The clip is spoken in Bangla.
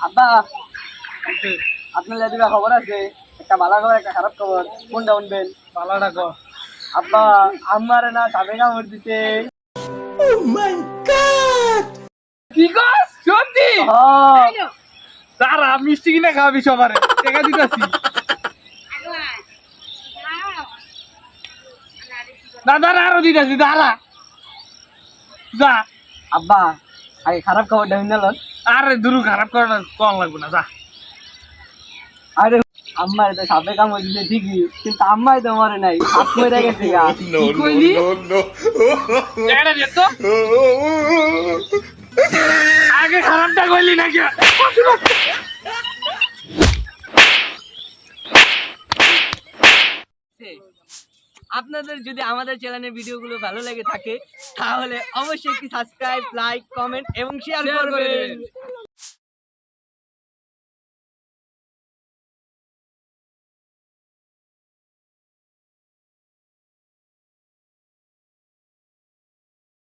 আব্বা আপনার লেদিকা খবর আছে, একটা ভালো খবর একটা খারাপ খবর, কোনটা শুনবেন? পালাটা কো। আব্বা আমারে না সাপে কামড় দিতে। কি কস সত্যি? হ্যাঁ তারা মিষ্টি কিনে খাওয়াবি সবারে, টাকা দিতেছি। দাদা আরো দিতেছি, দাঁড়া যা। আব্বা আগে খারাপ খবরটা শুনে লন। আরে দুরু খারাপ করে না, কম লাগবে না, যা। আরে আম্মার তো সাপে কামড় দিতে ঠিকই, কিন্তু আম্মাই তো মরে নাই, সাপ মরে গেছে গা। কি কইলি? টাকাটা দে তো। আগে খারাপটা কইলি নাকি? আপনাদের যদি আমাদের চ্যানেলের ভিডিওগুলো ভালো লেগে থাকে তাহলে অবশ্যই একটি সাবস্ক্রাইব, লাইক, কমেন্ট এবং শেয়ার করবেন।